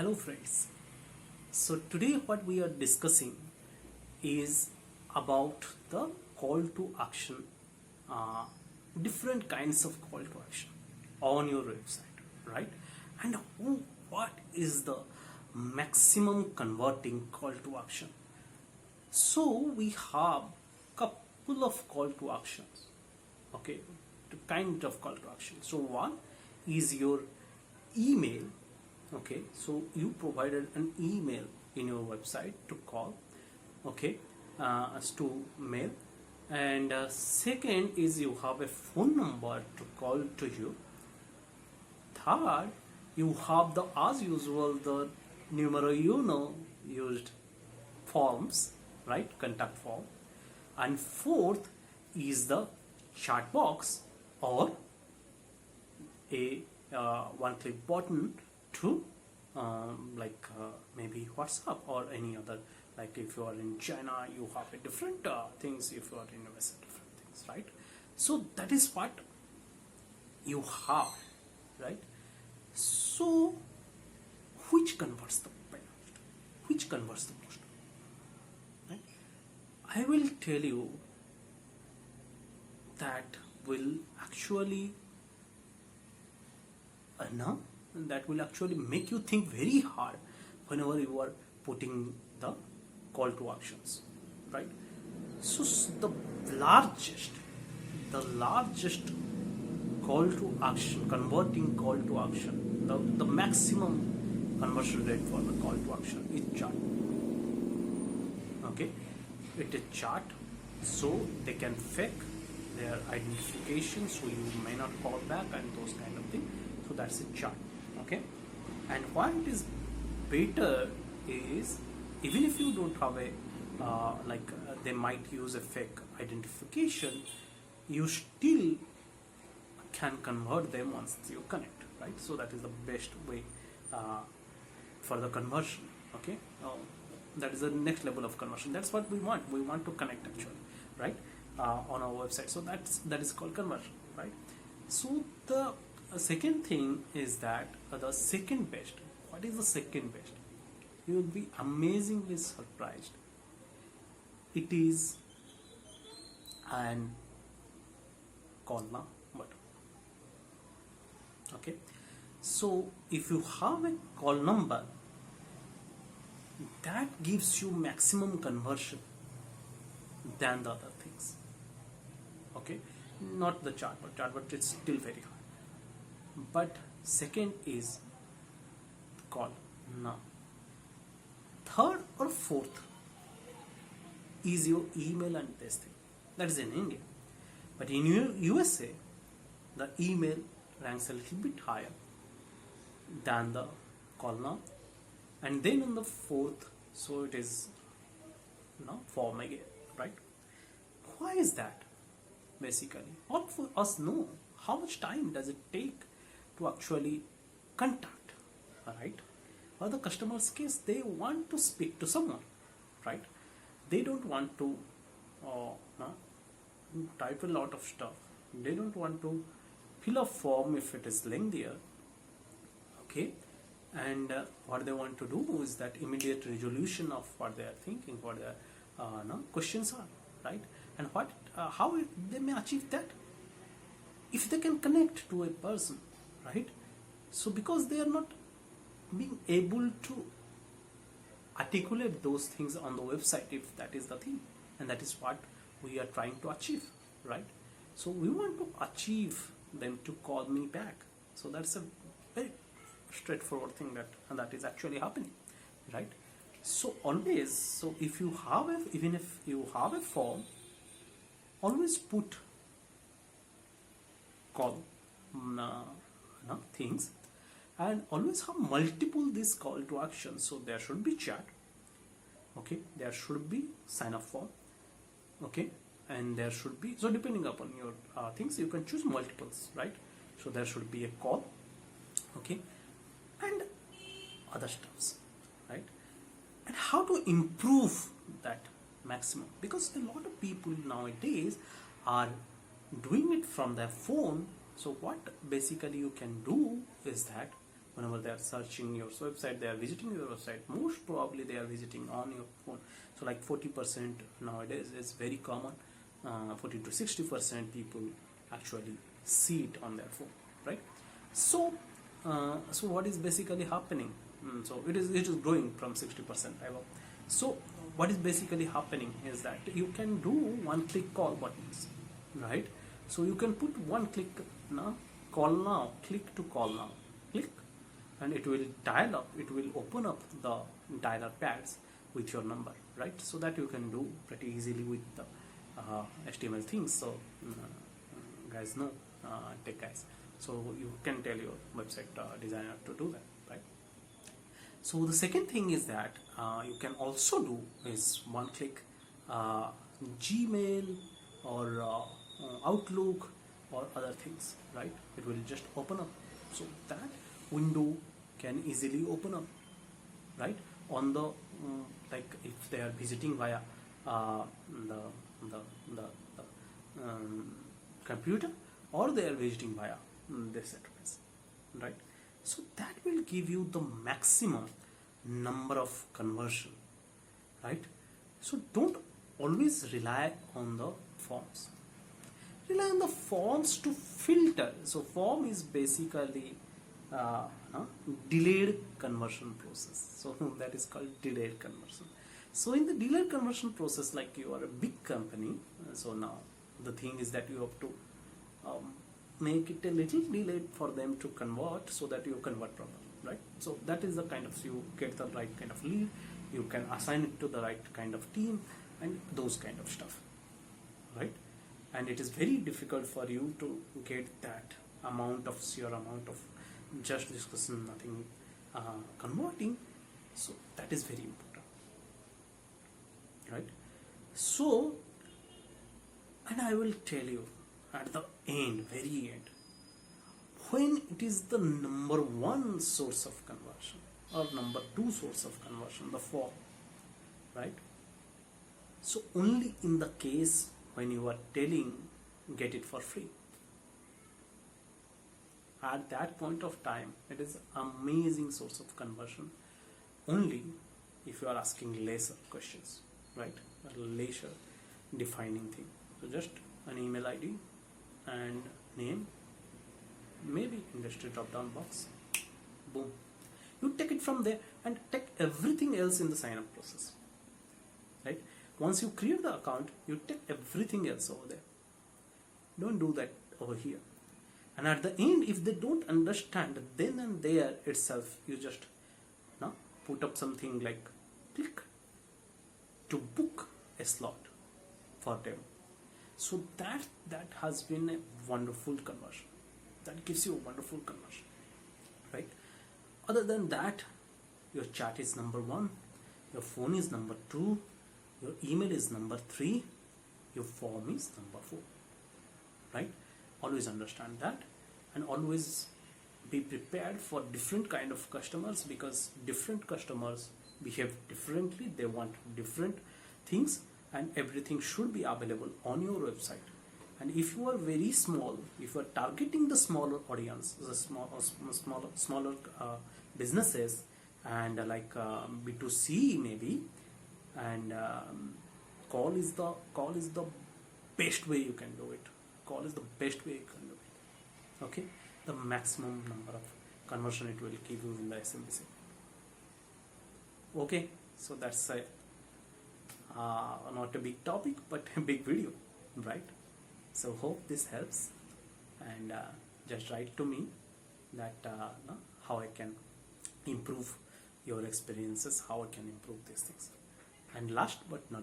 Hello friends. So today what we are discussing is about the call to action, uh, different kinds of call to action on your website, right? And what is the maximum converting call to action? So we have couple of call to actions, okay, to kind of call to action. So one is your email. Okay, so you provided an email in your website to call, okay, as to mail. And second is you have a phone number to call to you. Third, you have the, as usual, the numero uno used forms, right, contact form. And fourth is the chat box or a one click button to maybe WhatsApp or any other. Like if you are in China, you have a different things. If you are in US, different things, right? So that is what you have, right? So which converts the best? Which converts the most? Right? I will tell you that will actually no, that will actually make you think very hard whenever you are putting the call to actions, right? So the largest call to action, converting call to action, the maximum conversion rate for the call to action is chat. Okay, it is chat, so they can fake their identification, so you may not call back and those kind of things. So that's a chart. Okay, and why it is better is, even if you don't have a they might use a fake identification, you still can convert them once you connect, right? So that is the best way for the conversion. Okay, that is the next level of conversion. That's what we want. We want to connect actually, right, on our website. So that is called conversion, right? So the second thing is that the second best. What is the second best? You will be amazingly surprised. It is an call now button. Okay, so if you have a call number, that gives you maximum conversion than the other things. Okay, not the chatbot. It's still very hard. But second is call now. Third or fourth is your email and this thing. That is in India. But in USA, the email ranks a little bit higher than the call now. And then on the fourth, so it is form again, right? Why is that? Basically, all for us know how much time does it take to actually contact, right? Or the customer's case, they want to speak to someone, right? They don't want to type a lot of stuff. They don't want to fill a form if it is lengthier. Okay, and what they want to do is that immediate resolution of what they are thinking, what their questions are, right? And how they may achieve that if they can connect to a person, right? So because they are not being able to articulate those things on the website, if that is the thing, and that is what we are trying to achieve, right? So we want to achieve them to call me back. So that's a very straightforward thing that is actually happening, right? So always, so if you have even if you have a form, always put call things, and always have multiple this call to action. So there should be chat, okay, there should be sign up form, okay, and there should be, so depending upon your things, you can choose multiples, right? So there should be a call, okay, and other stuffs, right? And how to improve that maximum, because a lot of people nowadays are doing it from their phone. So what basically you can do is that whenever they are searching your website, they are visiting your website, most probably they are visiting on your phone. So like 40% nowadays is very common. 40 to 60% people actually see it on their phone, right? So so what is basically happening? So it is growing from 60% above. So what is basically happening is that you can do one click call buttons, right? So you can put one click now, call now, click to call now, click, and it will dial up, it will open up the dialer pads with your number, right? So that you can do pretty easily with the HTML things. So guys know, tech guys, so you can tell your website designer to do that, right? So the second thing is that you can also do is one click Gmail or Outlook or other things, right? It will just open up. So that window can easily open up, right? On the like if they are visiting via the computer, or they are visiting via this address, right? So that will give you the maximum number of conversion, right? So don't always rely on the forms. Rely on the forms to filter. So form is basically delayed conversion process. So that is called delayed conversion. So in the delayed conversion process, like you are a big company, so now the thing is that you have to make it a little delayed for them to convert, so that you convert properly, right? So that is the kind of, you get the right kind of lead, you can assign it to the right kind of team and those kind of stuff, right? And it is very difficult for you to get that amount of sheer amount of just discussion, nothing converting. So that is very important, right? So, and I will tell you at the end, very end, when it is the number one source of conversion or number two source of conversion, the form, right? So only in the case when you are telling get it for free, at that point of time it is amazing source of conversion. Only if you are asking lesser questions, right? A lesser defining thing. So just an email ID and name, maybe industry drop down box, boom, you take it from there and take everything else in the sign up process, right? Once you create the account, you take everything else over there. Don't do that over here. And at the end, if they don't understand, then and there itself, you just put up something like click to book a slot for them. So that has been a wonderful conversion. That gives you a wonderful conversion, right? Other than that, your chat is number one, your phone is number two, your email is number three, your form is number four, right? Always understand that, and always be prepared for different kind of customers, because different customers behave differently, they want different things, and everything should be available on your website. And if you are very small, if you are targeting the smaller audience, the smaller businesses, and like B2C maybe, and call is the best way you can do it. Call is the best way you can do it. Okay, the maximum number of conversion it will give you in the SMBC. Okay, so that's not a big topic, but a big video, right? So hope this helps, and just write to me that how I can improve your experiences, how I can improve these things. And last but not